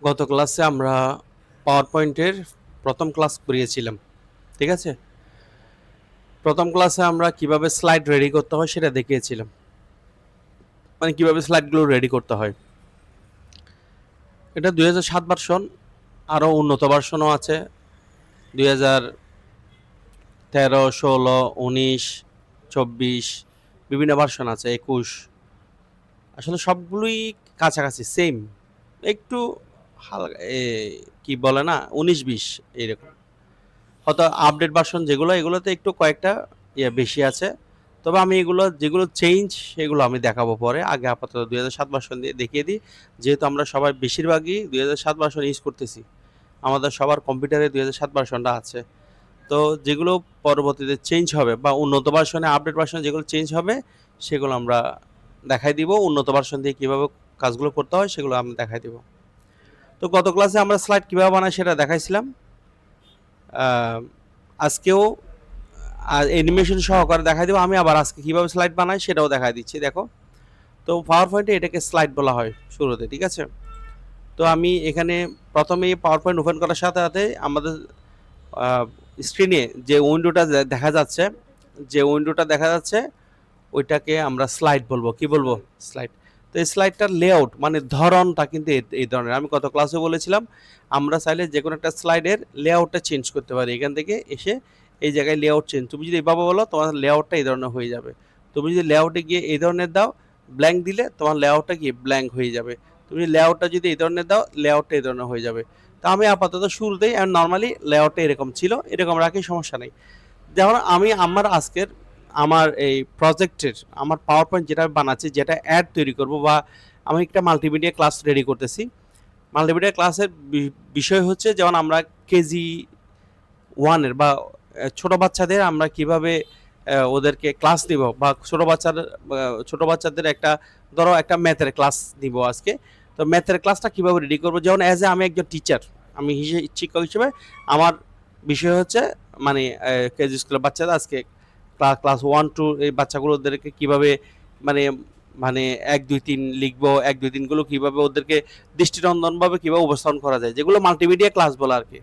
গত ক্লাসে আমরা পাওয়ার পয়েন্টের প্রথম ক্লাস করিয়েছিলাম। ঠিক আছে, প্রথম ক্লাসে আমরা কিভাবে স্লাইড রেডি করতে হয় সেটা দেখিয়েছিলাম, মানে কিভাবে স্লাইডগুলো রেডি করতে হয়। এটা 2007 ভার্সন, আরও উন্নত ভার্সনও আছে। 2013, 16, 19, 24 বিভিন্ন ভার্সন আছে, 21। আসলে সবগুলোই কাছাকাছি সেম, একটু হালকা কি বলে না 19-20 এইরকম। হয়তো আপডেট ভার্সন যেগুলো, এগুলোতে একটু কয়েকটা বেশি আছে। তবে আমি এগুলো যেগুলো চেঞ্জ সেগুলো আমি দেখাবো পরে। আগে আপাতত 2007 ভার্সন দিয়ে দেখিয়ে দিই, যেহেতু আমরা সবাই বেশিরভাগই 2007 ভার্সন ইউজ করতেছি। আমাদের সবার কম্পিউটারে 2007 ভার্সনটা আছে। তো যেগুলো পরবর্তীতে চেঞ্জ হবে বা উন্নত ভার্সনে, আপডেট ভার্সনে যেগুলো চেঞ্জ হবে সেগুলো আমরা দেখাই দিব। উন্নত ভার্সন দিয়ে কীভাবে কাজগুলো করতে হয় সেগুলো আমি দেখাই দিব। তো গত ক্লাসে আমরা স্লাইড কীভাবে বানাই সেটা দেখাইছিলাম। আজকেও অ্যানিমেশন সহকারে দেখাই দেবো। আমি আবার আজকে কীভাবে স্লাইড বানাই সেটাও দেখাই দিচ্ছি। দেখো, তো পাওয়ার পয়েন্টে এটাকে স্লাইড বলা হয় শুরুতে, ঠিক আছে। তো আমি এখানে প্রথমেই পাওয়ার পয়েন্ট ওপেন করার সাথে সাথে আমাদের স্ক্রিনে যে উইন্ডোটা দেখা যাচ্ছে ওইটাকে আমরা স্লাইড বলবো। কি বলবো? স্লাইড। তো এই স্লাইডটার লেআউট মানে ধরনটা কিন্তু এই ধরনের। আমি গত ক্লাসে বলেছিলাম আমরা চাইলে যে কোনো একটা স্লাইডের লেআউটটা চেঞ্জ করতে পারি। এখান থেকে এসে এই জায়গায় লেআউট চেঞ্জ, তুমি যদি এভাবে বলো তোমার লেআউটটা এই ধরনের হয়ে যাবে। তুমি যদি লেআউটে গিয়ে এই ধরনের দাও, ব্ল্যাঙ্ক দিলে তোমার লেআউটটা কি ব্ল্যাঙ্ক হয়ে যাবে। তুমি লেআউটটা যদি এই ধরনের দাও, লেআউটটা এই ধরনের হয়ে যাবে। তা আমি আপাতত শুরুতেই নর্মালি লেআউটটা এরকম ছিল, এরকম রাখি, সমস্যা নেই। যেমন আমি আমার এই প্রজেক্টের আমার পাওয়ার পয়েন্ট যেটা বানাচ্ছি, যেটা অ্যাড তৈরি করব বা আমি একটা মাল্টিমিডিয়া ক্লাস রেডি করতেছি। মাল্টিমিডিয়া ক্লাসের বিষয় হচ্ছে যেমন আমরা কেজি ওয়ানের বা ছোট বাচ্চাদের আমরা কিভাবে ওদেরকে ক্লাস দিব, বা ছোট বাচ্চাদের একটা ধরো একটা ম্যাথের ক্লাস দিব আজকে। তো ম্যাথের ক্লাসটা কিভাবে রেডি করবো, যেমন আমি একজন টিচার, আমি শিক্ষক হিসেবে আমার বিষয় হচ্ছে মানে কেজি স্কুলের বাচ্চারা আজকে ক্লাস 1-2 এই বাচ্চাগুলোদেরকে কীভাবে মানে মানে 1-2-3 লিখবো, 1-2-3 কীভাবে ওদেরকে দৃষ্টিনন্দনভাবে কীভাবে উপস্থাপন করা যায়, যেগুলো মাল্টিমিডিয়া ক্লাস বলে আর কি।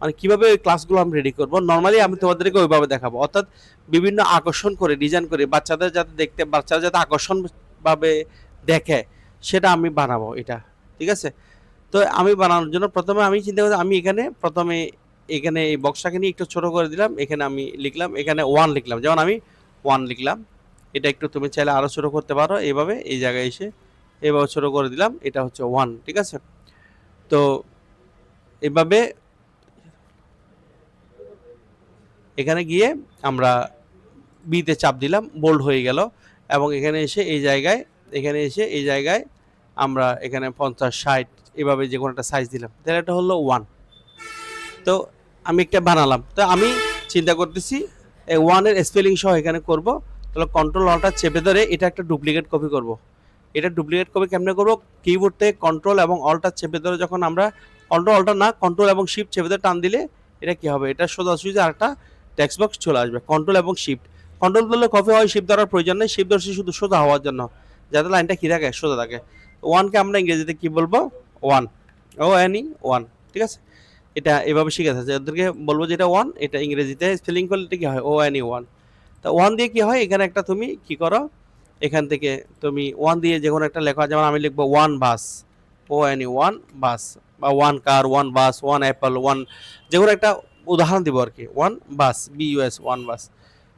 মানে কীভাবে ওই ক্লাসগুলো আমি রেডি করবো, নর্মালি আমি তোমাদেরকে ওইভাবে দেখাবো। অর্থাৎ বিভিন্ন আকর্ষণ করে ডিজাইন করে বাচ্চারা যাতে আকর্ষণভাবে দেখে সেটা আমি বানাবো এটা, ঠিক আছে। তো আমি বানানোর জন্য প্রথমে আমি চিন্তা করছি, আমি এখানে এই বক্সটাকে নিয়ে একটু ছোট করে দিলাম। এখানে আমি লিখলাম, এখানে 1 লিখলাম, যেমন আমি 1 লিখলাম। এটা একটু তুমি চাইলে আরও ছোট করতে পারো, এইভাবে এই জায়গায় এসে এভাবে ছোট করে দিলাম। এটা হচ্ছে 1, ঠিক আছে। তো এভাবে এখানে গিয়ে আমরা বিতে চাপ দিলাম, বোল্ড হয়ে গেল। এবং এখানে এসে এই জায়গায় আমরা এখানে 50-60 এভাবে যে কোনো একটা সাইজ দিলাম, তাহলে এটা হলো 1। তো আমি একটা বানালাম। তো আমি চিন্তা করতেছি এই 1-এর স্পেলিং সহ এখানে করব। তাহলে কন্ট্রোল অল্টার চেপে ধরে এটা একটা ডুপ্লিকেট কপি করব। এটা ডুপ্লিকেট কপি কেমনে করব? কিবোর্ড থেকে কন্ট্রোল এবং অল্টার চেপে ধরে যখন আমরা কন্ট্রোল এবং শিফট চেপে ধরে টান দিলে এটা কি হবে, এটা সোজাসুজি আরেকটা টেক্সট বক্স চলে আসবে। কন্ট্রোল এবং শিফট, কন্ট্রোল ধরলে কপি হয়, শিফট ধরার প্রয়োজন নেই। শিফট ধরছি শুধু সোজা হওয়ার জন্য, যাতে লাইনটা কি থাকে, সোজা থাকে। 1-কে আমরা ইংরেজিতে কি বলবো? 1, ONE 1, ঠিক আছে। এটা এভাবে শিখে আছে, ওদেরকে বলবো যে এটা 1, এটা ইংরেজিতে স্পেলিং করলে এটা কি হয়, ONE 1। তা 1 দিয়ে কি হয়, এখানে একটা তুমি কি করো, এখান থেকে তুমি 1 দিয়ে যে কোনো একটা লেখা, যেমন আমি লিখবো 1 বাস, ONE 1 বাস, বা 1 কার, 1 বাস, 1 অ্যাপল, 1, যে কোনো একটা উদাহরণ দিব আর কি। 1 বাস, BUS, 1 বাস।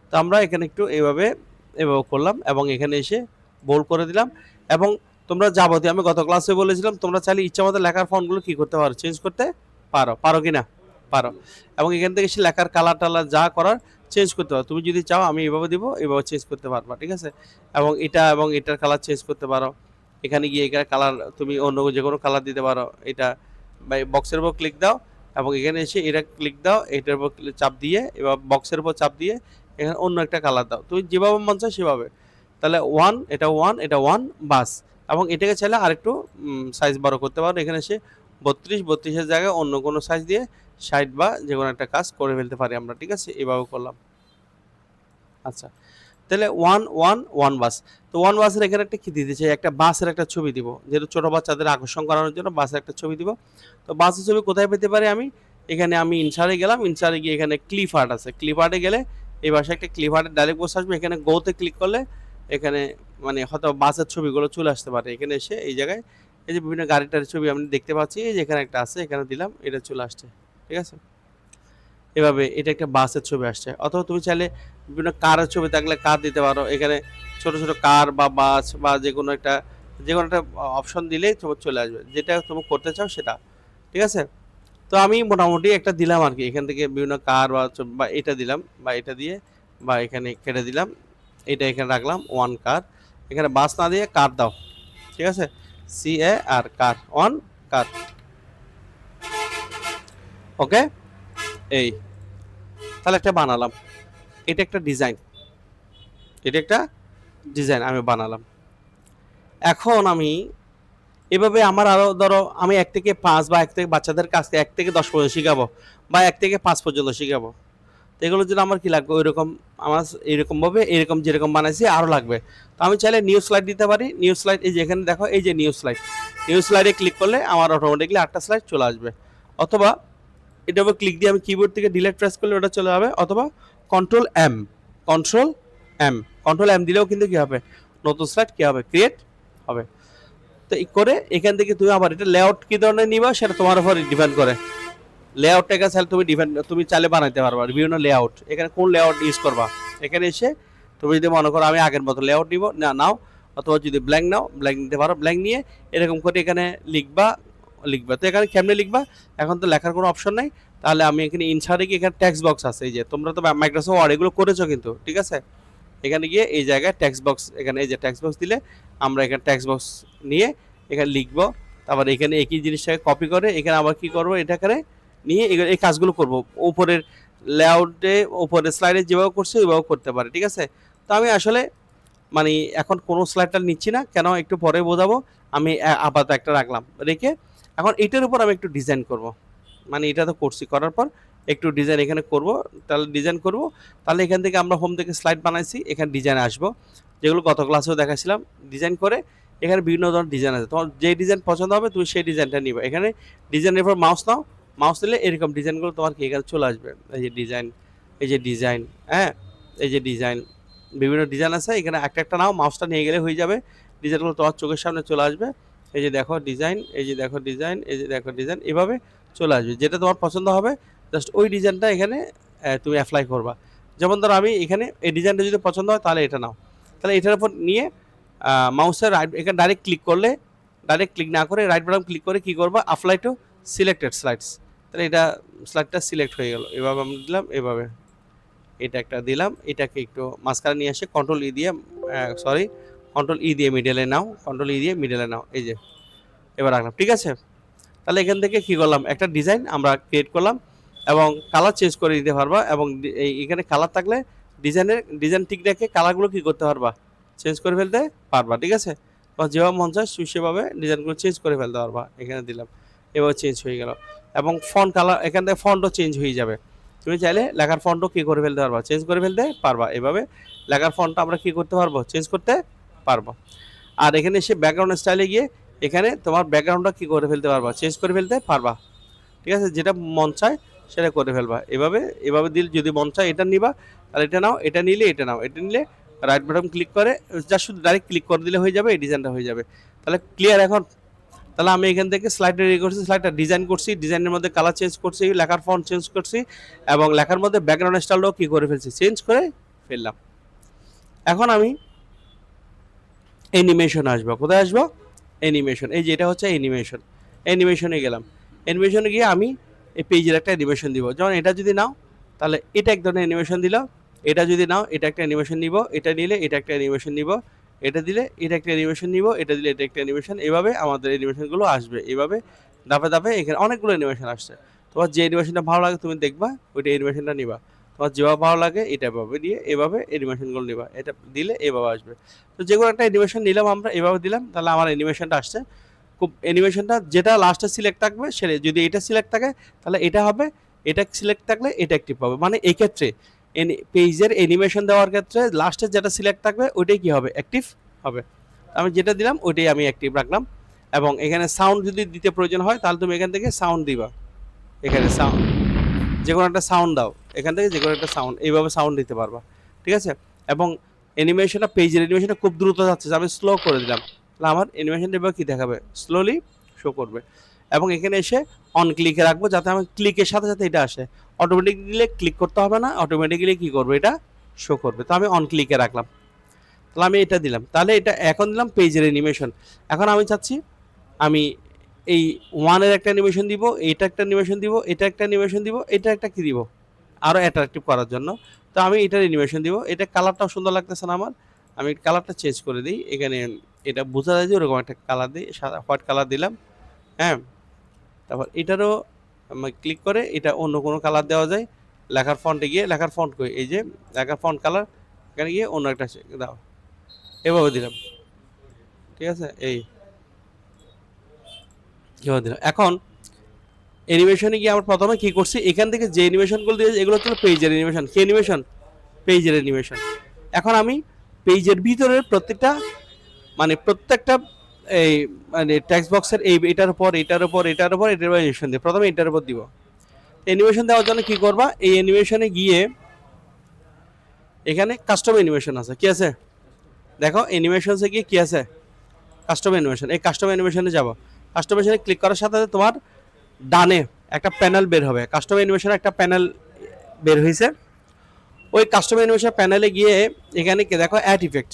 তো আমরা এখানে একটু এভাবে করলাম এবং এখানে এসে বোল্ড করে দিলাম। এবং তোমরা যাবতীয়, আমি গত ক্লাসে বলেছিলাম তোমরা চাইলে ইচ্ছামতো লেখার ফন্টগুলো কি করতে পারো, চেঞ্জ করতে পারো কি না? পারো। এবং এখান থেকে এসে লেখার কালার টালার যা করার চেঞ্জ করতে পারো। তুমি যদি চাও আমি এভাবে দিব, এভাবে চেঞ্জ করতে পারবা, ঠিক আছে। এবং এটার কালার চেঞ্জ করতে পারো। এখানে গিয়ে এখানে কালার তুমি অন্য যে কোনো কালার দিতে পারো। এটা বক্সের উপর ক্লিক দাও এবং এখানে এসে এটা ক্লিক দাও, এটার উপর চাপ দিয়ে এবার বক্সের উপর চাপ দিয়ে এখানে অন্য একটা কালার দাও, তুমি যেভাবে মন চায় সেভাবে। তাহলে 1, এটা 1 বাস। এবং এটাকে চাইলে আরেকটু সাইজ বড় করতে পারো। এখানে এসে 32-32-এর জায়গায় অন্য কোনো সাইজ দিয়ে 60 বা যে কোনো একটা কাজ করে ফেলতে পারি আমরা, ঠিক আছে। এভাবে করলাম। আচ্ছা, তাহলে 1 1 1 বাস। তো 1 বাসের এখানে একটা কি দিতে চাই, একটা বাসের একটা ছবি দিব, যেহেতু ছোট বাচ্চাদের আকর্ষণ করানোর জন্য বাসের একটা ছবি দিব। তো বাসের ছবি কোথায় পেতে পারি আমি, এখানে আমি ইনসারে গেলাম, ইনসারে গিয়ে এখানে ক্লিপ আর্ট আছে, ক্লিপ আর্টে গেলে এই পাশে একটা ক্লিপ আর্টের ডাইরেক্ট বসে আসবে, এখানে গোতে ক্লিক করলে এখানে মানে হয়তো বাসের ছবিগুলো চলে আসতে পারে। এখানে এসে এই জায়গায় এই যে বিভিন্ন গাড়িটার ছবি আমি দেখতে পাচ্ছি, এই যে এখানে একটা আছে, এখানে দিলাম, এটা চলে আসছে, ঠিক আছে। এভাবে এটা একটা বাসের ছবি আসছে। অথবা তুমি চাইলে বিভিন্ন কারের ছবি থাকলে কার দিতে পারো, এখানে ছোট ছোট কার বা বাস বা যে কোনো একটা অপশন দিলেই তোমার চলে আসবে, যেটা তুমি করতে চাও সেটা, ঠিক আছে। তো আমি মোটামুটি একটা দিলাম আর কি, এখান থেকে বিভিন্ন কার বা এটা দিলাম, বা এটা দিয়ে বা এখানে কেটে দিলাম, এটা এখানে রাখলাম 1 কার। এখানে বাস না দিয়ে কার দাও, ঠিক আছে, CAR কার, 1 কার, ওকে। এই তাহলে একটা বানালাম, এটা একটা ডিজাইন, এটা একটা ডিজাইন আমি বানালাম। এখন আমি এভাবে আমার আরো ধরো আমি 1 থেকে 5 বা 1 থেকে বাচ্চাদের কাছ থেকে 1 থেকে 10 পর্যন্ত শিখাবো, বা 1 থেকে 5 পর্যন্ত শিখাবো। তো এগুলোর জন্য আমার কি লাগবে, ওইরকম আমার এরকমভাবে এরকম যেরকম বানাইছি আরও লাগবে। তো আমি চাইলে নিউ স্লাইড দিতে পারি, নিউ স্লাইড এই যে এখানে দেখো, এই যে নিউ স্লাইড, নিউ স্লাইডে ক্লিক করলে আমার অটোমেটিকলি 8টা স্লাইড চলে আসবে। অথবা এটার উপর ক্লিক দিয়ে আমি কিবোর্ড থেকে ডিলিট প্রেস করলে ওটা চলে যাবে, অথবা control M, control M, control M দিলেও কিন্তু কি হবে, নতুন স্লাইড কি হবে, ক্রিয়েট হবে। তো এই করে এখান থেকে তুমি আবার এটা লেআউট কি ধরনের নিবা সেটা তোমার উপর ডিপেন্ড করে। লেআউটটাকে চাইলে তুমি চাইলে বানাইতে পারবা বিভিন্ন লেআউট, এখানে কোন লেআউট ইউজ করবা, এখানে এসে তুমি যদি মনে করো আমি আগের মতো লেআউট নিব না নাও, অথবা যদি ব্ল্যাঙ্ক নাও ব্ল্যাঙ্ক নিতে পারো, ব্ল্যাঙ্ক নিয়ে এরকম করে এখানে লিখবা লিখবা। তো এখানে কেমনে লিখবা, এখন তো লেখার কোনো অপশন নাই, তাহলে আমি এখানে ইনসার্টে গিয়ে এখানে টেক্সট বক্স আছে, এই যে তোমরা তো মাইক্রোসফট ওয়ার্ড এগুলো করেছো কিন্তু, ঠিক আছে। এখানে গিয়ে এই জায়গায় টেক্সট বক্স, এখানে এই যে টেক্সট বক্স দিলে আমরা এখানে টেক্সট বক্স নিয়ে এখানে লিখবো। তারপর এখানে একই জিনিসটাকে কপি করে এখানে আবার কি করবো, এটাকে নিয়ে এই কাজগুলো করব। উপরের লেআউটে উপরের স্লাইডে যেভাবে করছে ওইভাবে করতে পারে, ঠিক আছে। তো আমি আসলে মানে এখন কোনো স্লাইডটা নিচ্ছি না, কেন একটু পরে বোঝাবো। আমি আপাতত একটা রাখলাম, রেখে এখন এটার উপর আমি একটু ডিজাইন করব। মানে এটা তো করছি, করার পর একটু ডিজাইন এখানে করব, তাহলে ডিজাইন করব। তাহলে এখান থেকে আমরা হোম থেকে স্লাইড বানাইছি, এখানে ডিজাইন আসবো, যেগুলো গত ক্লাসেও দেখাছিলাম। ডিজাইন করে এখানে বিভিন্ন ধরনের ডিজাইন আছে, তোমার যে ডিজাইন পছন্দ হবে তুমি সেই ডিজাইনটা নিবে। এখানে ডিজাইনের উপর মাউস নাও, মাউস দিলে এরকম ডিজাইনগুলো তোমার কি এখানে চলে আসবে। এই যে ডিজাইন, এই যে ডিজাইন, হ্যাঁ, এই যে ডিজাইন, বিভিন্ন ডিজাইন আছে, এখানে একটা একটা নাও, মাউসটা নিয়ে গেলে হয়ে যাবে, ডিজাইনগুলো তোমার চোখের সামনে চলে আসবে। এই যে দেখো ডিজাইন, এই যে দেখো ডিজাইন, এই যে দেখো ডিজাইন, এভাবে চলে আসবে। যেটা তোমার পছন্দ হবে জাস্ট ওই ডিজাইনটা এখানে তুমি অ্যাপ্লাই করবা। যেমন ধরো আমি এখানে এই ডিজাইনটা যদি পছন্দ হয় তাহলে এটা নাও, তাহলে এটার উপর নিয়ে মাউসের রাইট এখানে ডাইরেক্ট ক্লিক করলে, ডাইরেক্ট ক্লিক না করে রাইট বাটন ক্লিক করে কি করবা, অ্যাপ্লাই টু সিলেক্টেড স্লাইডস, তাহলে এটা স্লাইডটা সিলেক্ট হয়ে গেল। এভাবে আমরা দিলাম, এভাবে এটা একটা দিলাম, এটাকে একটু মাঝখানে নিয়ে এসে কন্ট্রোল ই দিয়ে কন্ট্রোল ই দিয়ে মিডলে নাও, কন্ট্রোল ই দিয়ে মিডলে নাও, এই যে এবার রাখলাম, ঠিক আছে। তাহলে এখান থেকে কি করলাম, একটা ডিজাইন আমরা ক্রিয়েট করলাম, এবং কালার চেঞ্জ করে দিতে পারবা, এবং এখানে কালার থাকলে ডিজাইন ঠিক রেখে কালারগুলো কি করতে পারবা, চেঞ্জ করে ফেলতে পারবা, ঠিক আছে। বা যেভাবে মন চায় সেভাবে ডিজাইনগুলো চেঞ্জ করে ফেলতে পারবা। এখানে দিলাম, এভাবে চেঞ্জ হয়ে গেল, এবং ফন্ট কালার এখান থেকে ফন্টও চেঞ্জ হয়ে যাবে। তুমি চাইলে লেখার ফন্টও কী করে ফেলতে পারবা, চেঞ্জ করে ফেলতে পারবা। এভাবে লেখার ফন্টটা আমরা কী করতে পারবো, চেঞ্জ করতে পারবো। আর এখানে এসে ব্যাকগ্রাউন্ড স্টাইলে গিয়ে এখানে তোমার ব্যাকগ্রাউন্ডটা কী করে ফেলতে পারবা, চেঞ্জ করে ফেলতে পারবা, ঠিক আছে। যেটা মন চায় সেটা করে ফেলবা। এভাবে এভাবে দিলে যদি মন চায় এটা নিবা, তাহলে এটা নাও, এটা নিলে এটা নাও, এটা নিলে রাইট বাটন ক্লিক করে যা শুধু ডাইরেক্ট ক্লিক করে দিলে হয়ে যাবে, এই ডিজাইনটা হয়ে যাবে। তাহলে ক্লিয়ার এখন। তাহলে আমি এখান থেকে স্লাইডটা রেডি করছি, স্লাইডটা ডিজাইন করছি, ডিজাইনের মধ্যে কালার চেঞ্জ করছি, লেখার ফন্ট চেঞ্জ করছি, এবং লেখার মধ্যে ব্যাকগ্রাউন্ড স্টাইলটাও কী করে ফেলছি, চেঞ্জ করে ফেললাম। এখন আমি অ্যানিমেশন আসবো, কোথায় আসবো, অ্যানিমেশন, এই যে এটা হচ্ছে অ্যানিমেশন, অ্যানিমেশনে গেলাম। অ্যানিমেশনে গিয়ে আমি এই পেজের একটা অ্যানিমেশন দিব। যেমন এটা যদি নাও তাহলে এটা এক ধরনের অ্যানিমেশন দিলাম, এটা যদি নাও এটা একটা অ্যানিমেশন নিব, এটা নিলে এটা একটা অ্যানিমেশন নিব, এটা দিলে এটা একটা অ্যানিমেশন নিব, এটা দিলে এটা একটা অ্যানিমেশন। এভাবে আমাদের অ্যানিমেশনগুলো আসবে, এভাবে ধাপে ধাপে এখানে অনেকগুলো অ্যানিমেশন আসছে। তোমার যে অ্যানিমেশনটা ভালো লাগে তুমি দেখবা, ওইটা অ্যানিমেশনটা নিবা। তোমার যেভাবে ভালো লাগে এটা এভাবে দিয়ে এভাবে অ্যানিমেশনগুলো নিবা, এটা দিলে এভাবে আসবে। তো যে কোনো একটা অ্যানিমেশন নিলাম আমরা, এভাবে দিলাম, তাহলে আমার অ্যানিমেশনটা আসছে। খুব অ্যানিমেশনটা যেটা লাস্টে সিলেক্ট থাকবে সেটা, যদি এটা সিলেক্ট থাকে তাহলে এটা হবে, এটা সিলেক্ট থাকলে এটা অ্যাক্টিভ পাবে। মানে এই ক্ষেত্রে পেজের অ্যানিমেশন দেওয়ার ক্ষেত্রে লাস্টে যেটা সিলেক্ট থাকবে ওইটাই কি হবে, অ্যাক্টিভ হবে। আমি যেটা দিলাম ওইটাই আমি অ্যাক্টিভ রাখলাম। এবং এখানে সাউন্ড যদি দিতে প্রয়োজন হয় তাহলে তুমি এখান থেকে সাউন্ড দিবা, এখানে সাউন্ড যে কোনো একটা সাউন্ড দাও, এখান থেকে যে কোনো একটা সাউন্ড এইভাবে সাউন্ড দিতে পারবা, ঠিক আছে। এবং অ্যানিমেশনটা, পেজের অ্যানিমেশনটা খুব দ্রুত যাচ্ছে, আমি স্লো করে দিলাম, তাহলে আমার অ্যানিমেশনটা এবার কী দেখাবে, স্লোলি শো করবে। এবং এখানে এসে অন ক্লিকে রাখবো যাতে আমার ক্লিকের সাথে সাথে এটা আসে, অটোমেটিক দিলে ক্লিক করতে হবে না, অটোমেটিক্যালি কী করবে, এটা শো করবে। তো আমি অন ক্লিকে রাখলাম, তাহলে আমি এটা দিলাম, তাহলে এটা এখন দিলাম পেজের অ্যানিমেশন। এখন আমি চাচ্ছি আমি এই ওয়ানের একটা অ্যানিমেশন দিব, এটা একটা অ্যানিমেশন দিব, এটা একটা অ্যানিমেশন দিব, এটা একটা কি দিব, আরও অ্যাট্রাকটিভ করার জন্য। তো আমি এটার অ্যানিমেশন দিব, এটা কালারটাও সুন্দর লাগতেছে না আমার, আমি কালারটা চেঞ্জ করে দিই। এখানে এটা বোঝা যায় যে ওরকম একটা কালার দিই, সাদা হোয়াইট কালার দিলাম, হ্যাঁ। তারপর এটারও ক্লিক করে এটা অন্য কোনো কালার দেওয়া যায়, লেখার ফন্টে গিয়ে, লেখার ফন্ট কই, এই যে লেখার ফন্ট কালার, এখানে গিয়ে অন্য একটা দাও, এভাবে দিলাম, ঠিক আছে। এই এভাবে দিলাম। এখন অ্যানিমেশনে গিয়ে আমরা প্রথমে কী করছি, এখান থেকে যে অ্যানিমেশনগুলো দিয়েছে এগুলো হচ্ছে পেজের অ্যানিমেশন। কি অ্যানিমেশন, পেজের অ্যানিমেশন। এখন আমি পেজের ভিতরের প্রত্যেকটা প্রত্যেকটা এই টেক্সট বক্সের এটার উপর এটার উপর এটার উপর এটার উপর অ্যানিমেশন দিই, প্রথমে এটার উপর দিব। অ্যানিমেশন দেওয়ার জন্য কী করবা, এই অ্যানিমেশনে গিয়ে এখানে কাস্টম অ্যানিমেশন আছে, কি আছে দেখো, অ্যানিমেশনসে গিয়ে কী আছে, কাস্টম অ্যানিমেশন। এই কাস্টম অ্যানিমেশনে যাবো, কাস্টম অ্যানিমেশনে ক্লিক করার সাথে সাথে তোমার ডানে একটা প্যানেল বের হবে, কাস্টম অ্যানিমেশন একটা প্যানেল বের হয়েছে। ওই কাস্টম অ্যানিমেশন প্যানেলে গিয়ে এখানে দেখো অ্যাড ইফেক্ট,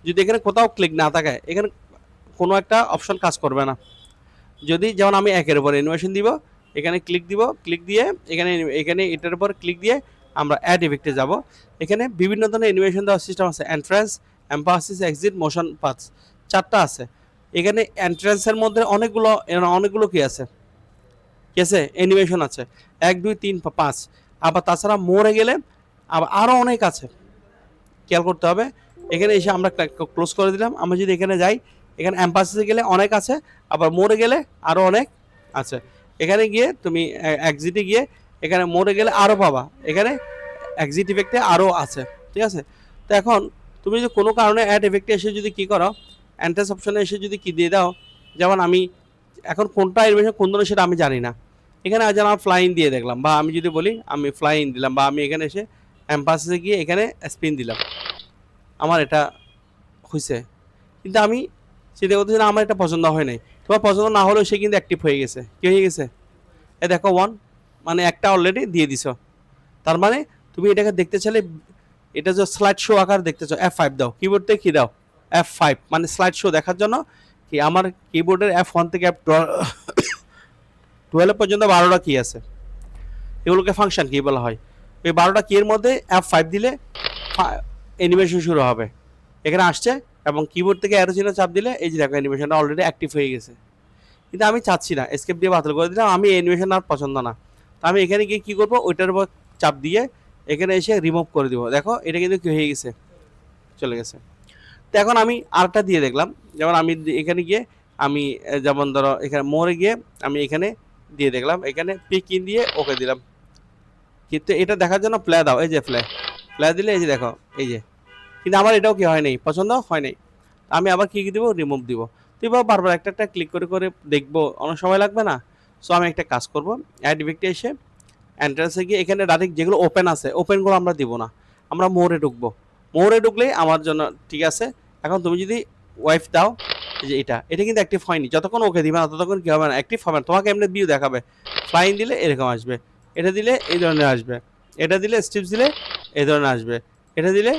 যদি এখানে কোথাও ক্লিক না থাকে এখানে কোনো একটা অপশন কাজ করবে না। যদি যেমন আমি একের উপর অ্যানিমেশন দিব, এখানে ক্লিক দিব, ক্লিক দিয়ে এখানে এখানে এটার উপর ক্লিক দিয়ে আমরা অ্যাড ইফেক্টে যাব। এখানে বিভিন্ন ধরনের অ্যানিমেশন দেওয়ার সিস্টেম আছে, এন্ট্রান্স, এম্পাসিস, এক্সিট, মোশন পাথস, 4টা আছে। এখানে এন্ট্রান্সের মধ্যে অনেকগুলো কি আছে, কি আছে, অ্যানিমেশন আছে, 1 2 3 5। আবার তাছাড়া মোড়ে গেলে আবার আরও অনেক আছে, খেয়াল করতে হবে। এখানে এসে আমরা ক্লোজ করে দিলাম। আমরা যদি এখানে যাই, এখানে এম্পাসিসে গেলে অনেক আছে, আবার মোড়ে গেলে আরও অনেক আছে। এখানে গিয়ে তুমি এক্সিটে গিয়ে এখানে মোড়ে গেলে আরও পাবা, এখানে এক্সিট ইফেক্টে আরও আছে, ঠিক আছে। তো এখন তুমি যদি কোনো কারণে অ্যাড ইফেক্টে এসে যদি কী করো, এন্ট্রান্স অপশনে এসে যদি কী দিয়ে দাও, যেমন আমি এখন কোনটা অ্যানিমেশন কোন ধরনের সেটা আমি জানি না, এখানে যেন আমি ফ্লাইং দিয়ে দেখলাম, বা আমি যদি বলি আমি ফ্লাইং দিলাম, বা আমি এখানে এসে এম্পাসিসে গিয়ে এখানে স্পিন দিলাম, আমার এটা হয়েছে। কিন্তু আমি সেটা বলতেছি না, আমার এটা পছন্দ হয় নাই। তোমার পছন্দ না হলেও সে কিন্তু অ্যাক্টিভ হয়ে গেছে, কি হয়ে গেছে, এ দেখো 1, একটা অলরেডি দিয়ে দিছ। তার মানে তুমি এটাকে দেখতে চাইলে, এটা যে স্লাইড শো আকার দেখতে চাও, F5 দাও, কিবোর্ড থেকে কী দাও, F5, স্লাইড শো দেখার জন্য কি আমার কিবোর্ডের F1 থেকে F12 পর্যন্ত 12টা কি আছে, এগুলোকে ফাংশন কি বলা হয়। এই 12টা কির মধ্যে F5 দিলে অ্যানিমেশন শুরু হবে, এখানে আসছে। এবং কিবোর্ড থেকে অ্যারো চিহ্ন চাপ দিলে এই যে দেখো অ্যানিমেশনটা অলরেডি অ্যাক্টিভ হয়ে গেছে। কিন্তু আমি চাচ্ছি না, এসকেপ দিয়ে বাতিল করে দিলাম, আমি অ্যানিমেশন আর পছন্দ না। তো আমি এখানে গিয়ে কী করবো, ওইটার উপর চাপ দিয়ে এখানে এসে রিমুভ করে দিব। দেখো এটা কিন্তু কি হয়ে গেছে, চলে গেছে। তো এখন আমি আরেকটা দিয়ে দেখলাম, যেমন আমি এখানে গিয়ে আমি যেমন ধরো এখানে মোড়ে গিয়ে আমি এখানে দিয়ে দেখলাম, এখানে পিক ইন দিয়ে ওকে দিলাম। কিন্তু এটা দেখার জন্য প্লে দাও, এই যে প্লে দিলে এই যে দেখো এই যে, কিন্তু আমার এটাও কি হয় নাই, পছন্দ হয় নাই। আমি আবার কী দিব, রিমুভ দিব। তো এবার বারবার একটা একটা ক্লিক করে করে দেখবো, অনেক সময় লাগবে না। সো আমি একটা কাজ করবো, অ্যাড ইফেক্টে এসে এন্ট্রান্সে গিয়ে এখানে ডাইরেক্ট যেগুলো ওপেন আছে ওপেনগুলো আমরা দিব না, আমরা মোড়ে ঢুকবো। মোড়ে ঢুকলেই আমার জন্য ঠিক আছে। এখন তুমি যদি ওয়াইফ দাও, যে এটা কিন্তু অ্যাক্টিভ হয়নি, যতক্ষণ ওকে দিবে না ততক্ষণ কী হবে না, অ্যাক্টিভ হবে না। তোমাকে এমনি ভিউ দেখাবে, ফ্লাইন দিলে এরকম আসবে, এটা দিলে এই ধরনের আসবে, এটা দিলে স্টিপস দিলে এই ধরনের আসবে, এটা দিলে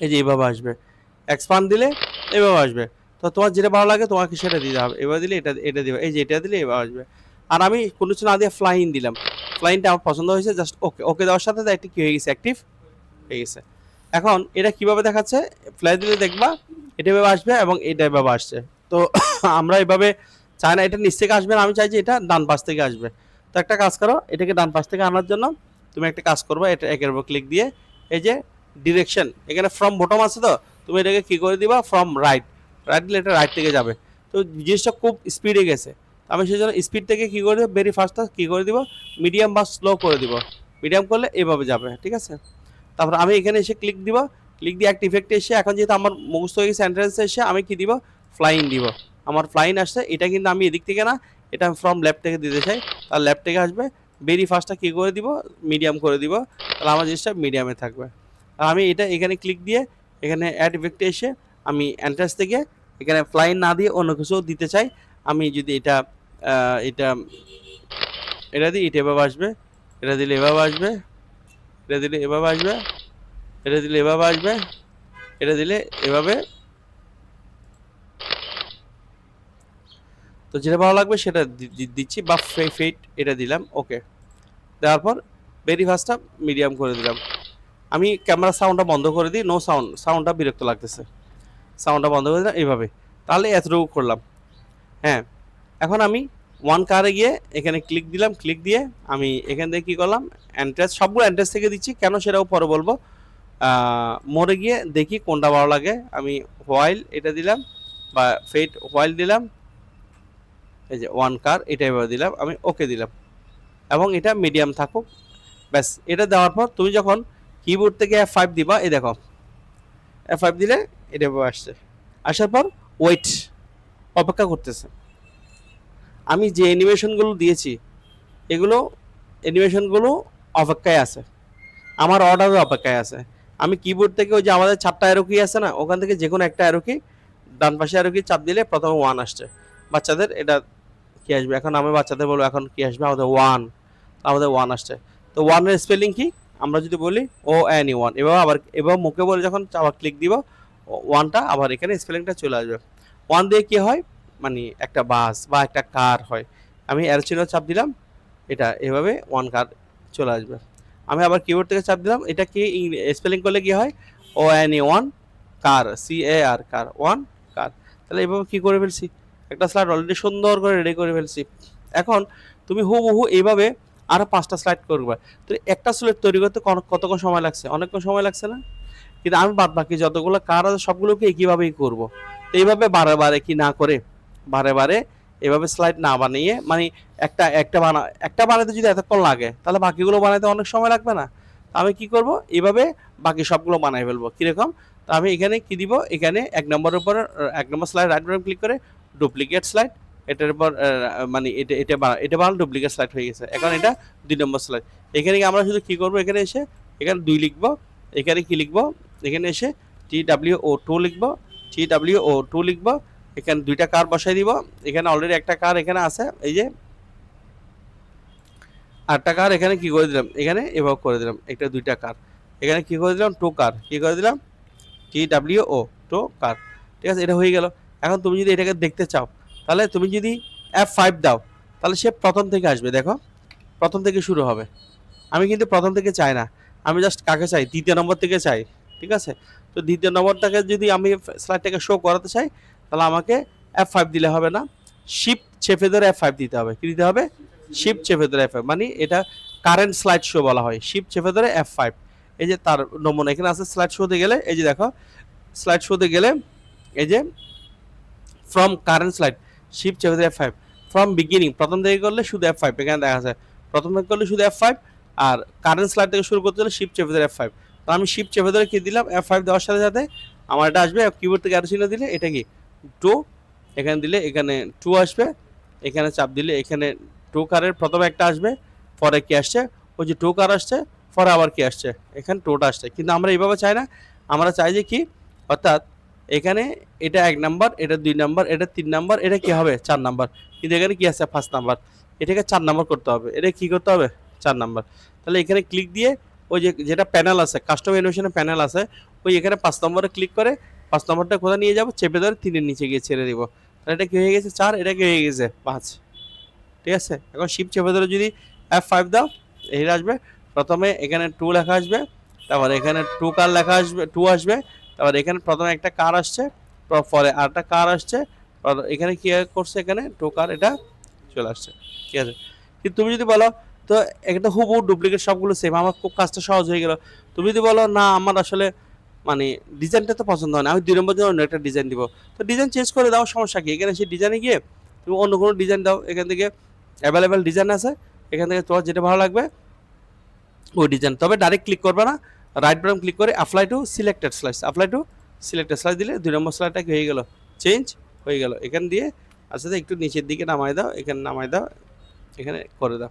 এই যে এইভাবে আসবে, এক্সপান্ড দিলে এভাবে আসবে। তো তোমার যেটা ভালো লাগে তোমাকে সেটা দিতে হবে। এবার দিলে এটা দিবে, এই যে এটা দিলে এভাবে আসবে। আর আমি কোনো কিছু না দিয়ে ফ্লাইন দিলাম, ফ্লাইনটা আমার পছন্দ হয়েছে, জাস্ট ওকে দেওয়ার সাথে একটা কী হয়ে গেছে, অ্যাক্টিভ হয়ে গেছে। এখন এটা কিভাবে দেখাচ্ছে, ফ্লাই দিলে দেখবা এটা এভাবে আসবে এবং এটা এভাবে আসছে। তো আমরা এভাবে চাই না এটা নিচ থেকে আসবে না, আমি চাই যে এটা ডান পাশ থেকে আসবে। তো একটা কাজ করো, এটাকে ডান পাশ থেকে আনার জন্য তুমি একটা কাজ করবে, এটা একের উপর ক্লিক দিয়ে এই যে ডিরেকশন, এখানে ফ্রম বটম আছে, তো তুমি এটাকে কী করে দিবা, ফ্রম রাইট দিলে এটা রাইট থেকে যাবে। তো জিনিসটা খুব স্পিডে গেছে, আমি সেই জন্য স্পিড থেকে কী করে দেবো, ভেরি ফাস্ট কী করে দিব, মিডিয়াম বা স্লো করে দিব। মিডিয়াম করলে এভাবে যাবে, ঠিক আছে। তারপর আমি এখানে এসে ক্লিক দিব, ক্লিক দিয়ে একটা ইফেক্টে এসে এখন যেহেতু আমার মুখস্থ হয়ে গেছে এন্ট্রান্সে এসে আমি কি দিব, ফ্লাইন দিব। আমার ফ্লাইন আসছে, এটা কিন্তু আমি এদিক থেকে না, এটা আমি ফ্রম লেফট থেকে দিতে চাই, তার লেফট থেকে আসবে। ভেরি ফার্স্টটা কী করে দিব, মিডিয়াম করে দিব, তাহলে আমার জিনিসটা মিডিয়ামে থাকবে। আর আমি এটা এখানে ক্লিক দিয়ে এখানে অ্যাড ইফেক্টে এসে আমি এন্ট্রান্স থেকে এখানে ফ্লাইন না দিয়ে অন্য কিছু দিতে চাই। আমি যদি এটা এটা এটা দিই, এটা এভাবে আসবে, এটা দিলে এভাবে আসবে, এটা দিলে এভাবে আসবে, এটা দিলে এভাবে আসবে, এটা দিলে এভাবে। তো যেটা ভালো লাগবে সেটা দিচ্ছি, বা ফেট এটা দিলাম, ওকে। দেওয়ার পর ভেরি ফার্স্টটা মিডিয়াম করে দিলাম। আমি ক্যামেরা সাউন্ডটা বন্ধ করে দিই, নো সাউন্ড, সাউন্ডটা বিরক্ত লাগতেছে, সাউন্ডটা বন্ধ করে দিলাম এইভাবে। তাহলে এতটুকু করলাম। হ্যাঁ, এখন আমি ওয়ান কারে গিয়ে এখানে ক্লিক দিলাম, ক্লিক দিয়ে আমি এখান থেকে কী করলাম, অ্যান্ট্রেস সবগুলো অ্যান্ট্রেস থেকে দিচ্ছি, কেন সেটাও পরে বলবো। মোড়ে গিয়ে দেখি কোনটা ভালো লাগে, আমি হোয়াইল এটা দিলাম, বা ফেট হোয়াইল দিলাম, এই যে ওয়ান কার এটা এভাবে দিলাম, আমি ওকে দিলাম, এবং এটা মিডিয়াম থাকুক। ব্যাস, এটা দেওয়ার পর তুমি যখন কিবোর্ড থেকে F5 দিবা, এই দেখো F5 দিলে এটা এভাবে আসছে। আসার পর ওয়েট, অপেক্ষা করতেছে। আমি যে অ্যানিমেশনগুলো দিয়েছি এগুলো অ্যানিমেশনগুলো অপেক্ষায় আছে, আমার অর্ডারের অপেক্ষায় আছে। আমি কিবোর্ড থেকে ওই যে আমাদের 4টা অ্যারো কি আছে না, ওখান থেকে যে কোনো একটা অ্যারো কি, ডান পাশে অ্যারো কি চাপ দিলে প্রথমে ওয়ান আসছে। বাচ্চাদের এটা কি আসবে, এখন আমি বাচ্চাদের বলবো এখন কি আসবে, আমাদের ওয়ান, আমাদের ওয়ান আসছে। তো ওয়ানের স্পেলিং কি, আমরা যদি বলি ONE, এবার আবার এবার মুখে বলে যখন আবার ক্লিক দিব ওয়ানটা, আবার এখানে স্পেলিংটা চলে আসবে। ওয়ান দিয়ে কি হয়, মানে একটা বাস বা একটা কার হয়। আমি অ্যারো চিহ্ন চাপ দিলাম, এটা এভাবে ওয়ান কার চলে আসবে। আমি আবার কিবোর্ড থেকে চাপ দিলাম, এটা কি স্পেলিং করলে কি হয়, ONE কার, CAR কার, ওয়ান কার। তাহলে এভাবে কি করে ফেলছি, একটা স্লাইড অলরেডি সুন্দর করে রেডি করে ফেলছি। এখন তুমি হুবহু এইভাবে আরও 5টা স্লাইড করবে। তো একটা স্লাইড তৈরি করতে কতক্ষণ সময় লাগছে, অনেকক্ষণ সময় লাগছে না? কিন্তু আমি বাদ বাকি যতগুলো কার আছে সবগুলোকে একইভাবেই করব। তো এইভাবে বারে বারে কি না করে, বারে বারে এভাবে স্লাইড না বানিয়ে, মানে একটা বানাতে যদি এতক্ষণ লাগে তাহলে বাকিগুলো বানাতে অনেক সময় লাগবে না? আমি কি করব, এইভাবে বাকি সবগুলো বানাই ফেলবো। কীরকম, তো আমি এখানে কি দিব, এখানে 1 নম্বরের উপর 1 নম্বর স্লাইড রাইট বাটন ক্লিক করে ডুপ্লিকেট স্লাইড, এটার উপর মানে এটা বানানো ডুপ্লিকেট স্লাইড হয়ে গেছে। এখন এটা 2 নম্বর স্লাইড। এখানে আমরা শুধু কি করব, এখানে এসে এখানে 2 লিখবো, এখানে কি লিখবো, এখানে এসে TWO2 লিখবো, TWO2 লিখবো, এখানে 2টা কার বসাই দিব। এখানে অলরেডি একটা কার এখানে আছে, এই যে আটটা কার এখানে কি করে দিলাম, এখানে এভাবে করে দিলাম, একটা 2টা কার এখানে কি করে দিলাম, 2 কার কি করে দিলাম, TWO2 কার। ঠিক আছে, এটা হয়ে গেল। এখন তুমি যদি এটাকে দেখতে চাও, তাহলে তুমি যদি F5 দাও, তাহলে সে প্রথম থেকে আসবে। দেখো, প্রথম থেকে শুরু হবে। আমি কিন্তু প্রথম থেকে চাই না, আমি জাস্ট কাকে চাই, 2য় নম্বর থেকে চাই। ঠিক আছে, তো 2য় নম্বরটাকে যদি আমি স্লাইডটাকে শো করাতে চাই, তাহলে আমাকে F5 দিলে হবে না, শিফট চেপে ধরে F5 দিতে হবে। কি দিতে হবে, শিফট চেপে ধরে F5, মানে এটা কারেন্ট স্লাইড শো বলা হয়। শিফট চেপে ধরে F5, এই যে তার নমুনা এখানে আছে। স্লাইড শোতে গেলে এই যে দেখো, স্লাইড শোতে গেলে এই যে ফ্রম কারেন্ট স্লাইড, শিফট চেপে ধরে F5, ফ্রম বিগিনিং প্রথম থেকে করলে শুধু F5, এখানে দেখা যায় প্রথম থেকে করলে শুধু F5, আর কারেন্ট স্লাইড থেকে শুরু করতে হলে শিফট চেপে ধরে F5। তো আমি শিফট চেপে ধরে কি দিলাম, F5 দেওয়ার সাথে সাথে আমার এটা আসবে। কিবোর্ড থেকে আরো চিহ্ন দিলে এটা কি 2, এখানে দিলে এখানে 2 আসবে, এখানে চাপ দিলে এখানে 2 কারের প্রথমে একটা আসবে, পরে কি আসছে, ওই যে 2 কার আসছে, পরে আবার কি আসছে, এখানে 2টা আসছে। কিন্তু আমরা এইভাবে চাই না, আমরা চাই যে কি, অর্থাৎ এখানে এটা 1 নম্বর, এটা 2 নম্বর, এটা 3 নম্বর, এটা কি হবে 4 নম্বর, কিন্তু এখানে কি আছে 5 নম্বর, এটাকে 4 নম্বর করতে হবে। এটা কি করতে হবে, 4 নম্বর। তাহলে এখানে ক্লিক দিয়ে ওই যে যেটা প্যানেল আছে, কাস্টম অ্যানিমেশনের প্যানেল আছে, ওই এখানে 5 নম্বরে ক্লিক করে 5 নম্বরটা কোথায় নিয়ে যাবো, চেপে ধরে 3-এর নিচে গিয়ে ছেড়ে দিব। তাহলে এটা কি হয়ে গেছে 4, এটা কি হয়ে গেছে 5। ঠিক আছে, এখন শিফট চেপে ধরে যদি F5 দাও, এটা আসবে। প্রথমে এখানে 2 লেখা আসবে, তারপর এখানে 2 কার লেখা আসবে, 2 আসবে, তারপর এখানে প্রথমে একটা কার আসছে, পরে আরেকটা কার আসছে, এখানে কি করছে, এখানে 2 কার এটা চলে আসছে। ঠিক আছে, কিন্তু তুমি যদি বলো তো একটা হুবহু ডুপ্লিকেট সবগুলো সেম, আমার খুব কাজটা সহজ হয়ে গেল। তুমি যদি বলো না আমার আসলে মানে ডিজাইনটা তো পছন্দ হয় না, আমি 2 নম্বর জন্য অন্য একটা ডিজাইন দিব, তো ডিজাইন চেঞ্জ করে দাও, সমস্যা কি। এখানে সেই ডিজাইনে গিয়ে তুমি অন্য কোনো ডিজাইন দাও, এখান থেকে অ্যাভেলেবেল ডিজাইন আছে, এখান থেকে তোমার যেটা ভালো লাগবে ওই ডিজাইন, তবে ডাইরেক্ট ক্লিক করবে না, রাইট বাটন ক্লিক করে apply to selected slice, apply to selected slice দিলে 2 নম্বর স্লাইডটা কি হয়ে গেল, চেঞ্জ হয়ে গেল। এখান দিয়ে আস্তে আস্তে একটু নিচের দিকে নামাই দাও, এখানে নামাই দাও, এখানে করে দাও,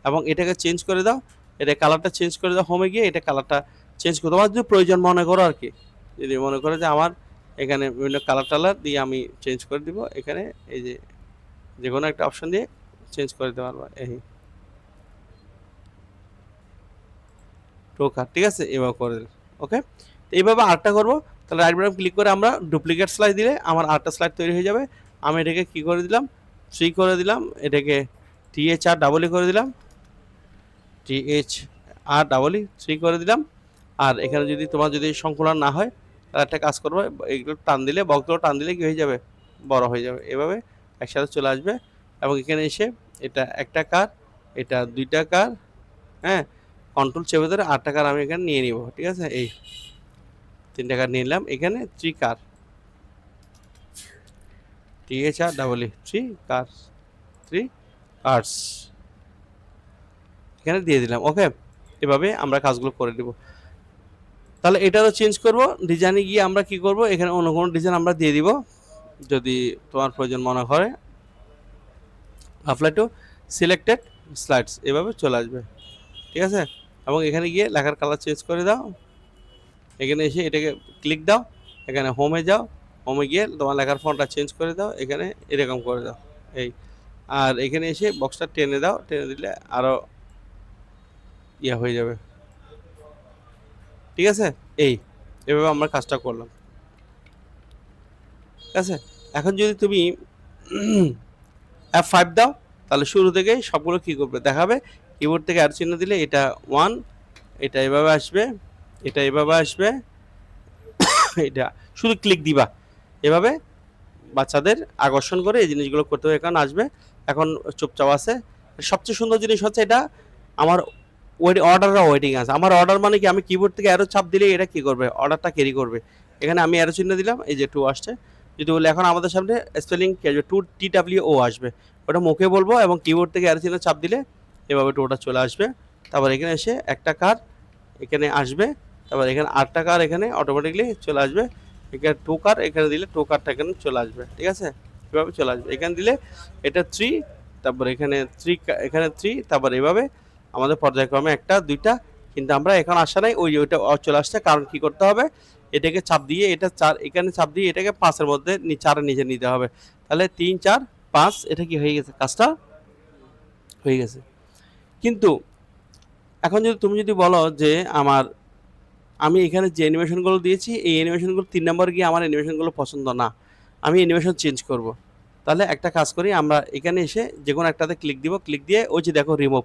এবং এটাকে চেঞ্জ করে দাও, এটা কালারটা চেঞ্জ করে দাও, হোমে গিয়ে এটা কালারটা চেঞ্জ করে তোমার যদি প্রয়োজন মনে করো আর কি, যদি মনে করো যে আমার এখানে বিভিন্ন কালার টালার দিয়ে আমি চেঞ্জ করে দিব, এখানে এই যে কোনো একটা অপশন দিয়ে চেঞ্জ করে দিতে পারবা। এই টোকার, ঠিক আছে, এভাবে করে দিল। ওকে, এইভাবে আর্টটা করবো। তাহলে রাইট বাটন ক্লিক করে আমরা ডুপ্লিকেট স্লাইড দিলে আমার আর্টটা স্লাইড তৈরি হয়ে যাবে। আমি এটাকে কি করে দিলাম, 3 করে দিলাম, এটাকে THR ডাবল করে দিলাম, THR 3 করে দিলাম। আর এখানে যদি তোমার যদি সংকুলন না হয় তাহলে একটা কাজ করবো, এইগুলো টান দিলে, বক্সগুলো টান দিলে কি হয়ে যাবে, বড় হয়ে যাবে, এভাবে একসাথে চলে আসবে। এবং এখানে এসে এটা একটা কার, এটা 2টা কার, হ্যাঁ, কন্ট্রোল চেপে ধরে 8টা কার আমি এখানে নিয়ে নিব, ঠিক আছে, এই 3টা কার নিয়ে নিলাম, এখানে 3 কার, THR 3 কার, 3 কার্স এখানে দিয়ে দিলাম। ওকে, এভাবে আমরা কাজগুলো করে দেব। তাহলে এটারও চেঞ্জ করব, ডিজাইনে গিয়ে আমরা কি করব, এখানে অন্য কোনো ডিজাইন আমরা দিয়ে দিব যদি তোমার প্রয়োজন মনে করে। অ্যাপ্লাই টু সিলেক্টেড স্লাইডস, এভাবে চলে আসবে, ঠিক আছে। এবং এখানে গিয়ে লেখার কালার চেঞ্জ করে দাও, এখানে এসে এটাকে ক্লিক দাও, এখানে হোমে যাও, হোমে গিয়ে তোমার লেখার ফন্টটা চেঞ্জ করে দাও, এখানে এরকম করে দাও, এই। আর এখানে এসে বক্সটা টেনে দাও, টেনে দিলে আরও ইয়ে হয়ে যাবে, ঠিক আছে। এই এভাবে আমরা কাজটা করলাম, ঠিক আছে। এখন যদি তুমি F5 দাও তাহলে শুরু থেকেই সবগুলো কী করবে দেখাবে। কিবোর্ড থেকে আর চিহ্ন দিলে এটা 1, এটা এভাবে আসবে, এটা এভাবে আসবে, এটা শুধু ক্লিক দিবা, এভাবে বাচ্চাদের আকর্ষণ করে এই জিনিসগুলো করতে হবে। এখন আসবে, এখন চুপচাপ আছে। সবচেয়ে সুন্দর জিনিস হচ্ছে এটা আমার অর্ডারটা ওয়েটিং আছে। আমার অর্ডার মানে কি, আমি কিবোর্ড থেকে অ্যারো চাপ দিলে এটা কি করবে, অর্ডারটা ক্যারি করবে। এখানে আমি অ্যারো চিহ্ন দিলাম, এই যে 2 আসছে, যদি বলে এখন আমাদের সামনে স্পেলিং কি আসবে, 2TWO আসবে, ওটা মুখে বলবো এবং কিবোর্ড থেকে অ্যারো চিহ্ন চাপ দিলে এভাবে টোটা চলে আসবে। তারপর এখানে এসে একটা কার এখানে আসবে, তারপর এখানে 8টা কার এখানে অটোমেটিকলি চলে আসবে, এখানে 2 কার এখানে দিলে 2 কারটা এখানে চলে আসবে, ঠিক আছে, এভাবে চলে আসবে। এখানে দিলে এটা 3, তারপর এখানে 3, এখানে 3, তারপর এভাবে আমাদের পর্যায়ক্রমে 1টা 2টা, কিন্তু আমরা এখন আসা নাই, ওইটা চলে আসছে। কারণ কি করতে হবে, এটাকে চাপ দিয়ে এটা 4, এখানে চাপ দিয়ে এটাকে 5-এর মধ্যে 4-এর নিচে নিতে হবে। তাহলে 3 4 5 এটা কি হয়ে গেছে, কাজটা হয়ে গেছে। কিন্তু এখন যদি তুমি যদি বলো যে আমি এখানে যে অ্যানিমেশনগুলো দিয়েছি এই অ্যানিমেশনগুলো 3 নম্বর গিয়ে আমার অ্যানিমেশনগুলো পছন্দ না, আমি অ্যানিমেশন চেঞ্জ করব, তাহলে একটা কাজ করি, আমরা এখানে এসে যে কোনো একটাতে ক্লিক দিব, ক্লিক দিয়ে ওই যে দেখো রিমুভ,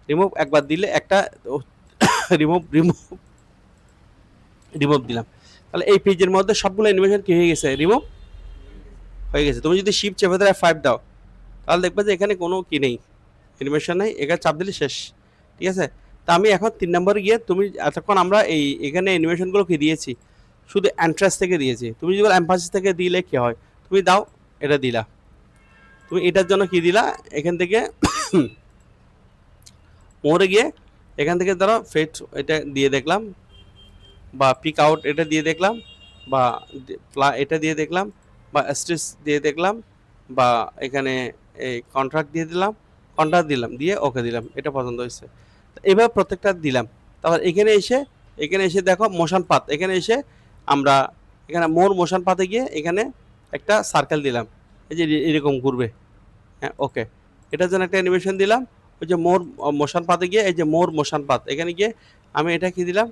রিমুভ একবার দিলে একটা রিমুভ রিমুভ রিমুভ দিলাম, তাহলে এই পেজের মধ্যে সবগুলো অ্যানিমেশন কি হয়ে গেছে, রিমুভ হয়ে গেছে। তুমি যদি শিফট চেপে ধরে 5 দাও তাহলে দেখবে যে এখানে কোনো কি নেই, অ্যানিমেশন নেই, এখানে চাপ দিলে শেষ, ঠিক আছে। তা আমি এখন 3 নম্বরে গিয়ে, তুমি এতক্ষণ আমরা এখানে অ্যানিমেশনগুলো কি দিয়েছি, শুধু অ্যান্ট্রাস থেকে দিয়েছি, তুমি যদি এমফাসিস থেকে দিলে কি হয়, তুমি দাও, এটা দিলা, তুমি এটার জন্য কি দিলা, এখান থেকে মোড়ে গিয়ে এখান থেকে ধরো ফেট এটা দিয়ে দেখলাম, বা পিক আউট এটা দিয়ে দেখলাম, বা এটা দিয়ে দেখলাম, বা স্ট্রেস দিয়ে দেখলাম, বা এখানে এই কন্ট্রাক্ট দিয়ে দিলাম, কন্ট্রাক্ট দিলাম, দিয়ে ওকে দিলাম, এটা পছন্দ হয়েছে, এবার প্রত্যেকটা দিলাম। তারপর এখানে এসে দেখো মোশন পাথ, এখানে এসে আমরা এখানে মোর মোশন পাথে গিয়ে এখানে একটা সার্কেল দিলাম, এই যে এরকম ঘুরবে, হ্যাঁ ওকে, এটার জন্য একটা অ্যানিমেশন দিলাম। ওই যে মোর মোশন পাতে গিয়ে এই যে মোর মোশন পাত, এখানে গিয়ে আমি এটা কি দিলাম,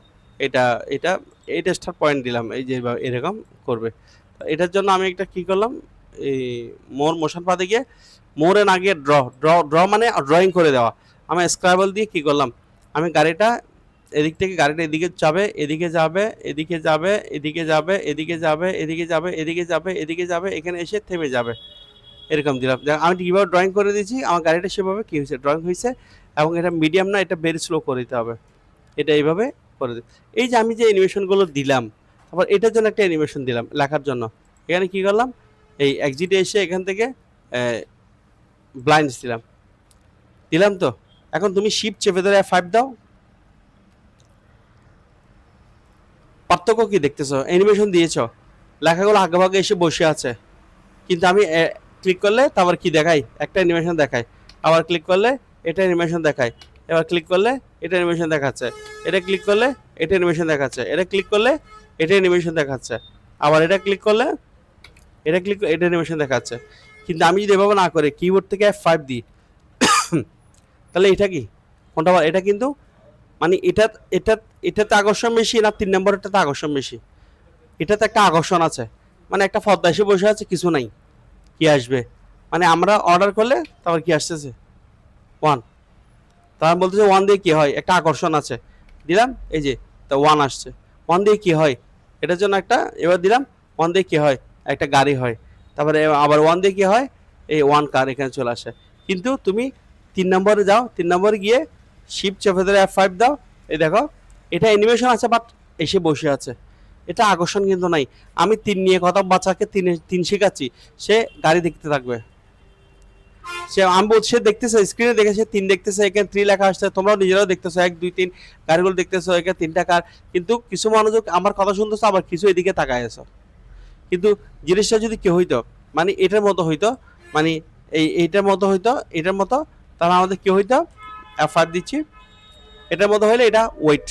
এটা এটা এইটা স্টার পয়েন্ট দিলাম, এই যে এরকম করবে। এটার জন্য আমি একটা কি করলাম, এই মোর মোশন পাতে গিয়ে মোরে না গিয়ে ড্র ড্র ড্র মানে ড্রয়িং করে দেওয়া, আমি স্ক্রাইবল দিয়ে কি করলাম, আমি গাড়িটা এদিক থেকে গাড়িটা এদিকে যাবে, এদিকে যাবে, এদিকে যাবে, এদিকে যাবে, এদিকে যাবে, এদিকে যাবে, এদিকে যাবে, এদিকে যাবে, এখানে এসে থেমে যাবে, এরকম দিলাম। আমি কীভাবে ড্রয়িং করে দিয়েছি, আমার গাড়িটা সেভাবে কী হয়েছে, ড্রয়িং হয়েছে। এবং এটা মিডিয়াম না, এটা ভেরি স্লো করে দিতে হবে, এটা এইভাবে করে দিই। এই যে আমি যে অ্যানিমেশনগুলো দিলাম, তারপর এটার জন্য একটা অ্যানিমেশন দিলাম লেখার জন্য, এখানে কী করলাম, এই এক্সিটে এসে এখান থেকে ব্লাইন্ডস দিলাম, দিলাম তো। এখন তুমি শিফট চেপে ধরে 5 দাও, পার্থক্য কি দেখতেছো? অ্যানিমেশন দিয়েছো, লেখাগুলো আগেভাগে এসে বসে আছে, কিন্তু আমি ক্লিক করলে তারপর কি দেখাই? একটা অ্যানিমেশন দেখায়। আবার ক্লিক করলে এটা অ্যানিমেশন দেখায়। এবার ক্লিক করলে এটা অ্যানিমেশন দেখাচ্ছে। এটা ক্লিক করলে এটা অ্যানিমেশন দেখাচ্ছে। এটা ক্লিক করলে এটা অ্যানিমেশন দেখাচ্ছে। আবার এটা ক্লিক করলে এটা অ্যানিমেশন দেখাচ্ছে। কিন্তু আমি যদি এভাবে না করে কিবোর্ড থেকে F5 দিই, তাহলে এটা কি? কোনটা? এটা কিন্তু মানে এটাতে আকর্ষণ বেশি না 3 নম্বরেরটাতে আকর্ষণ বেশি? এটাতে একটা আকর্ষণ আছে, মানে একটা পর্দা এসে বসে আছে, কিছু নাই, কি আসবে? মানে আমরা অর্ডার করলে তারপর কি আসতেছে? 1। তার বলতেছে 1 দিয়ে কি হয়? একটা আকর্ষণ আছে, দিলাম, এই যে তা 1 আসছে। 1 দিয়ে কি হয়? এটার জন্য একটা, এবার দিলাম 1 দিয়ে কি হয়? একটা গাড়ি হয়। তারপরে আবার 1 দিয়ে কি হয়? এই 1 কার এখানে চলে আসে। কিন্তু তুমি 3 নম্বরে যাও, 3 নম্বরে গিয়ে শিফট চেপে ধরে F5 দাও, এই দেখো এটা অ্যানিমেশন আছে বাট এসে বসে আছে, এটা আকর্ষণ কিন্তু নাই। আমি 3 নিয়ে কথা, বাচ্চাকে 3 শেখাচ্ছি, সে গাড়ি দেখতে থাকবে। সে আমি বলছি, সে দেখতেছে, স্ক্রিনে দেখেছে 3 দেখতেছে, এখানে 3 লেখা আসছে, তোমরাও নিজেরাও দেখতেছো 1 2 3 গাড়িগুলো দেখতেছো, এখানে 3টা কার। কিন্তু কিছু মনোযোগ আমার কথা শুনতেছো, আবার কিছু এদিকে তাকায় আছো। কিন্তু জিনিসটা যদি কি হইতো, মানে এটার মতো হইতো, মানে এইটার মতো হইতো, এটার মতো, তাহলে আমাদের কি হইতো? F5 দিচ্ছি, এটার মতো হইলে এটা ওয়েট,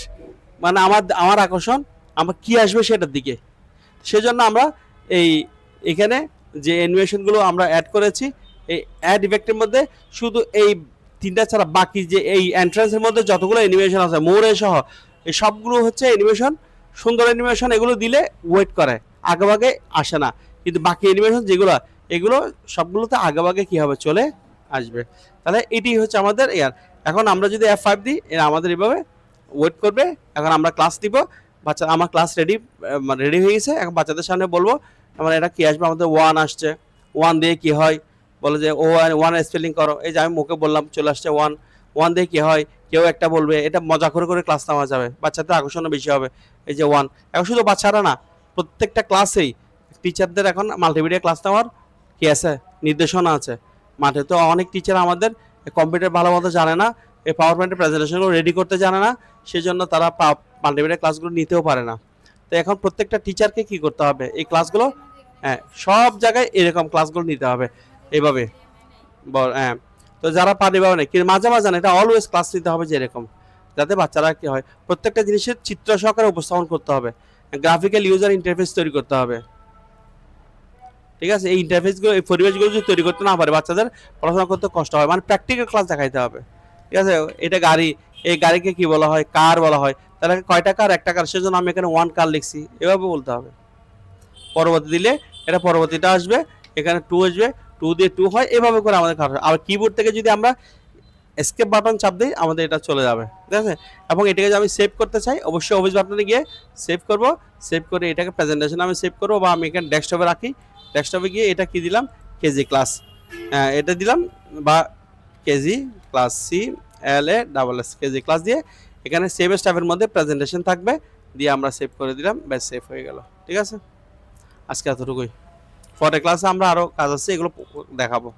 মানে আমার আকর্ষণ আমার কি আসবে সেটার দিকে। সেজন্য আমরা এই এখানে যে অ্যানিমেশনগুলো আমরা অ্যাড করেছি, এই অ্যাড ইফেক্টের মধ্যে শুধু এই 3টা ছাড়া বাকি যে এই এন্ট্রান্সের মধ্যে যতগুলো অ্যানিমেশন আছে মোড়ে সহ, এই সবগুলো হচ্ছে অ্যানিমেশন, সুন্দর অ্যানিমেশন। এগুলো দিলে ওয়েট করে, আগেভাগে আসে না। কিন্তু বাকি অ্যানিমেশন যেগুলো, এগুলো সবগুলোতে আগেভাগে কি হবে? চলে আসবে। তাহলে এটি হচ্ছে আমাদের এয়ার। এখন আমরা যদি F5 দিই, এরা আমাদের এভাবে ওয়েট করবে। এখন আমরা ক্লাস দিব, বাচ্চা আমার ক্লাস রেডি হয়ে গেছে। এখন বাচ্চাদের সামনে বলবো আমার এটা কি আসবে? আমাদের 1 আসছে। 1 দিয়ে কি হয়? বলে যে ও 1 স্পেলিং করো, এই যে আমি মুখে বললাম, চলে আসছে 1। 1 দিয়ে কি হয়? কেউ একটা বলবে, এটা মজা করে করে ক্লাস নেওয়া যাবে, বাচ্চাদের আকর্ষণও বেশি হবে। এই যে 1, এখন শুধু বাচ্চারা না, প্রত্যেকটা ক্লাসেই টিচারদের এখন মাল্টিমিডিয়া ক্লাস নেওয়ার কি আছে? নির্দেশনা আছে। মাঠে তো অনেক টিচার আমাদের কম্পিউটার ভালো মতো জানে না, এই পাওয়ার পয়েন্টের প্রেজেন্টেশনগুলো রেডি করতে জানে না, সেজন্য তারা মাল্টিমিডিয়া ক্লাসগুলো নিতেও পারে না। তো এখন প্রত্যেকটা টিচারকে কি করতে হবে? এই ক্লাসগুলো, হ্যাঁ, সব জায়গায় এরকম ক্লাসগুলো নিতে হবে এইভাবে। হ্যাঁ, তো যারা পারে বা না, কিন্তু মাঝে মাঝে না, এটা অলওয়েজ ক্লাস নিতে হবে যেরকম, যাতে বাচ্চারা কি হয়, প্রত্যেকটা জিনিসের চিত্র সহকারে উপস্থাপন করতে হবে, গ্রাফিক্যাল ইউজার ইন্টারফেস তৈরি করতে হবে। ঠিক আছে, এই ইন্টারফেসগুলো, এই পরিবেশগুলো যদি তৈরি করতে না পারে, বাচ্চাদের পড়াশোনা করতে কষ্ট হয়। মানে প্র্যাকটিক্যাল ক্লাস দেখাইতে হবে। ঠিক আছে, এটা গাড়ি, এই গাড়িকে কি বলা হয়? কার বলা হয়। তাহলে কয়টা কার? একটা কার, সেজন্য আমি এখানে 1 কার লিখছি, এভাবে বলতে হবে। পরবর্তী দিলে এটা পরবর্তীটা আসবে, এখানে 2 আসবে, 2 দিয়ে 2 হয়, এভাবে করে আমাদের কাজ। আর কিবোর্ড থেকে যদি আমরা এসকেপ বাটন চাপ দিই, আমাদের এটা চলে যাবে। ঠিক আছে, এবং এটাকে যদি আমি সেভ করতে চাই, অবশ্যই অফিস বাটনে গিয়ে সেভ করব। সেভ করে এটাকে প্রেজেন্টেশন আমি সেভ করবো, বা আমি এখানে ডেস্কটপে রাখি। ডেস্কটপে গিয়ে এটা কি দিলাম? কেজি ক্লাস, এটা দিলাম, বা KG class CLASS, KG class দিয়ে এখানে সেভ স্টাফের মধ্যে প্রেজেন্টেশন থাকবে, দিয়ে আমরা সেভ করে দিলাম, ব্যাস সেভ হয়ে গেল। ঠিক আছে, আজকে এতটুকুই। পরের ক্লাসে আমরা আরও কাজ আছে, এগুলো দেখাবো।